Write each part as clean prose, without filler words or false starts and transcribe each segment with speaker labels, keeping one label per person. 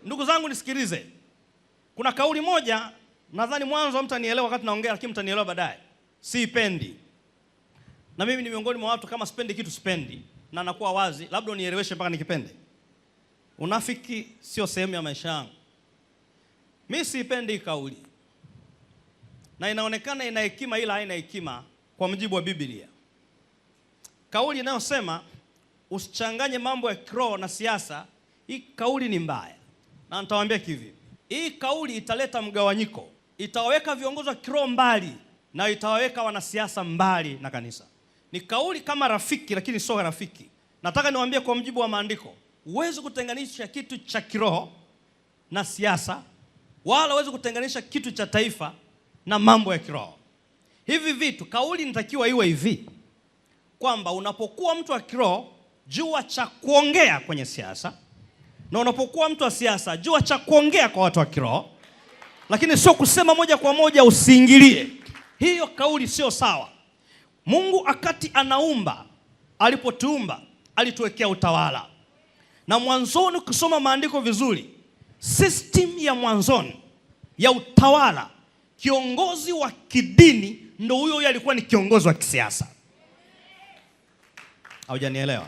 Speaker 1: Ndugu zangu nisikilize. Kuna kauli moja nadhani mwanzo mtanielewa wakati naongea, lakini mtanielewa baadaye. Sipendi. Na mimi ni miongoni mwa watu kama sipendi kitu sipendi, na nakuwa wazi, labda unieleweshe mpaka nikipende. Unafiki sio sehemu ya maisha yangu. Mimi sipendi kauli. Na inaonekana ina hekima ila haina hekima kwa mujibu wa Biblia. Kauli inayosema usichanganye mambo ya kiroho na siasa, hii kauli ni mbaya. Na nitawaambia kivi. Hii kauli italeta mgawanyiko. Itawaweka viongozi wa kiroho mbali na itawaweka wanasiasa mbali na kanisa. Ni kauli kama rafiki lakini sio rafiki. Nataka niwaambie kwa mujibu wa maandiko, huwezi kutenganisha kitu cha kiroho na siasa, wala huwezi kutenganisha kitu cha taifa na mambo ya kiroho. Hivi vitu, kauli inatakiwa iwe hivi, kwamba unapokuwa mtu wa kiroho, jua cha kuongea kwenye siasa, na unapokuwa mtu wa siasa, jua cha kuongea kwa watu wa kiroho, lakini sio kusema moja kwa moja usiingilie. Hiyo kauli sio sawa. Mungu akati anaumba, alipotuumba, alituwekea utawala. Na mwanzoni kusoma maandiko vizuri, system ya mwanzoni ya utawala, kiongozi wa kidini ndio huyo alikuwa ni kiongozi wa kisiasa. Haujanielewa?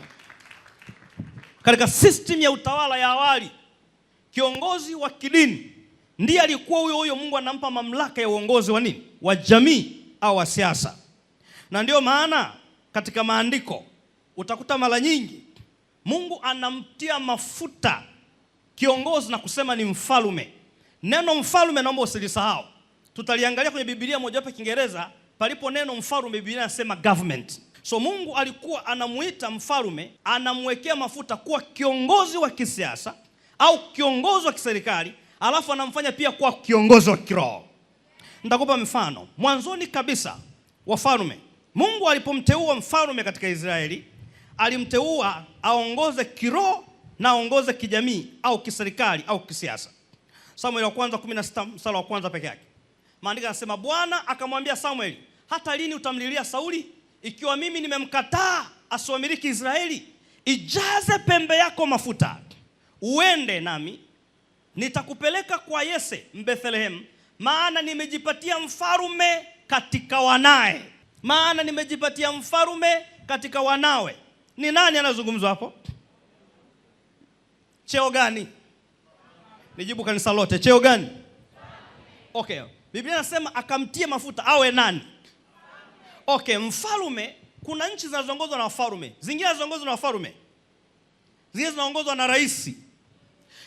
Speaker 1: Katika system ya utawala ya awali, kiongozi wa kidini ndiye alikuwa huyo Mungu anampa mamlaka ya uongozi wa nini? Wa jamii au wa siasa. Na ndio maana katika maandiko utakuta mara nyingi Mungu anamtia mafuta kiongozi na kusema ni mfalme. Neno mfalme naomba usilisahau. Tutaliangalia kwenye Biblia moja hapa Kiingereza, palipo neno mfalme Biblia inasema government. So Mungu alikuwa anamuita mfalme, anamwekea mafuta kuwa kiongozi wa kisiasa au kiongozi wa kiserikali, alafu anamfanya pia kuwa kiongozi wa kiroho. Nitakupa mfano. Mwanzoni kabisa wafalme, Mungu alipomteua mfalme katika Israeli, alimteua aongoze kiroho na aongoze kijamii au kiserikali au kisiasa. Samuel wa kwanza 16 mstari wa kwanza peke yake. Maandiko yanasema Bwana akamwambia Samuel, hata lini utamlilia Sauli? Ikiwa mimi nimemkataa asiwamiliki Israeli, ijaze pembe yako mafuta, uende nami, nitakupeleka kwa Yese Mbethlehem, maana nimejipatia mfalme katika wanae. Maana nimejipatia mfalme katika wanawe. Ni nani anazungumzwa hapo? Cheo gani? Nijibu kanisa lote, cheo gani? Okay. Biblia inasema akamtie mafuta awe nani? Okay, mfalme, kuna nchi zinazoongozwa na wafalme, zingine zinaongozwa na wafalme, zingine zinaongozwa na rais.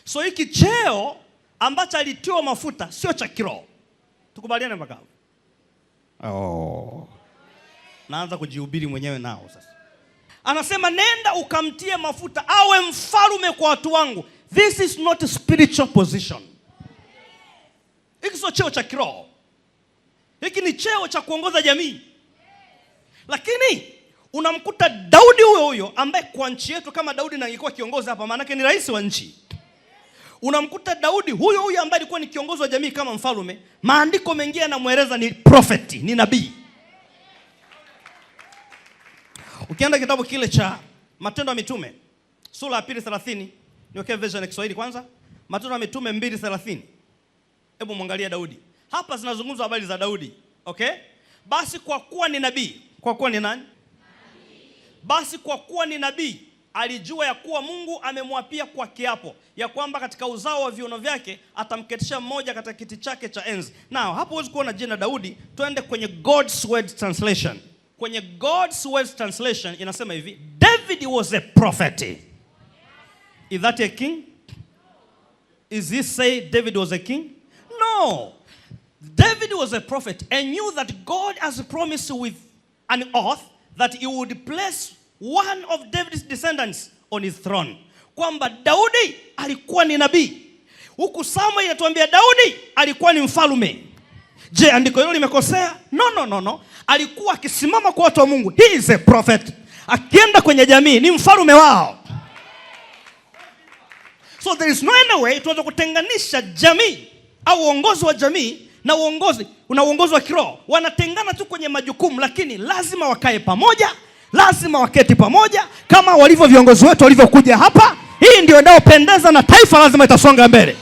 Speaker 1: So hiki cheo ambacho alitiwa mafuta sio cha kiroho. Tukubaliane mpaka hapo? Naanza kujihubiri mwenyewe nao sasa. Anasema nenda ukamtie mafuta awe mfalme kwa watu wangu. This is not a spiritual position. Hiki sio cheo cha kiroho. Hiki ni cheo cha kuongoza jamii. Lakini unamkuta Daudi huyo ambaye kwa nchi yetu kama Daudi na angekuwa kiongozi hapa, maana yake ni rais wa nchi. Unamkuta Daudi huyo ambaye alikuwa ni kiongozi wa jamii kama mfalme, maandiko mengine yanamueleza ni prophet, ni nabii. Ukienda kitabu kile cha Matendo ya Mitume sura ya 2:30, niwekee version ya Kiswahili kwanza. Matendo ya Mitume 2:30. Hebu muangalia Daudi. Hapa zinazungumzwa habari za Daudi. Okay? Basi kwa kuwa ni nabii, kwa kuwa ni nani? Basi kwa kuwa ni nabii, alijua ya kuwa Mungu amemwapia kwa kiapo ya kwamba katika uzao wa viuno vyake atamketisha mmoja katika kiti chake cha enzi. Now, hapo huwezi kuona jina Daudi, twende kwenye God's Word Translation. Kwenye God's Word Translation inasema hivi, David was a prophet. Is that a king? Is he say David was a king? No. David was a prophet and knew that God has promised with an oath that he would place one of David's descendants on his throne. Kwamba Daudi alikuwa ni nabii. Huku Samuel inatuambia Daudi alikuwa ni mfalme. Je, andiko hilo limekosea? No. Alikuwa akisimama kwa watu wa Mungu. He is a prophet. Akienda kwenye jamii ni mfalme wao. So there is no any way tuweza kutenganisha jamii au uongozi wa jamii na uongozi wa kiroho. Wanatengana tu kwenye majukumu, lakini lazima wakae pamoja, lazima waketi pamoja kama walivyo viongozi wetu walivyokuja hapa. Hii ndio inayopendeza na taifa lazima itasonga mbele.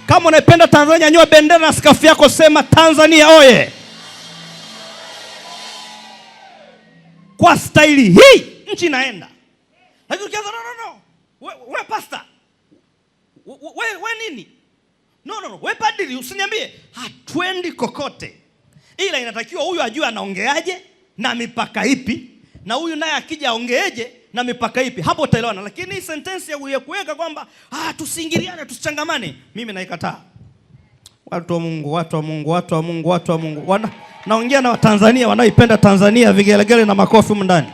Speaker 1: Kama unaipenda Tanzania, nyanyua bendera na skafu yako, sema Tanzania oye. Kwa staili hii nchi inaenda. Lakini ukianza no. We pastor. We nini? No. We padri, usiniambie. Hatuendi kokote. Ila inatakiwa huyu ajue anaongeaje na mipaka ipi, na huyu naye akija aongeeje na mipaka ipi. Hapo utaelewana. Lakini hii sentensi ya kuweka kwamba tusiingiliane, tusichangamane, mimi naikataa. Watu wa Mungu. Naongea na Watanzania wanaoipenda Tanzania, vigelegele na makofi humu ndani.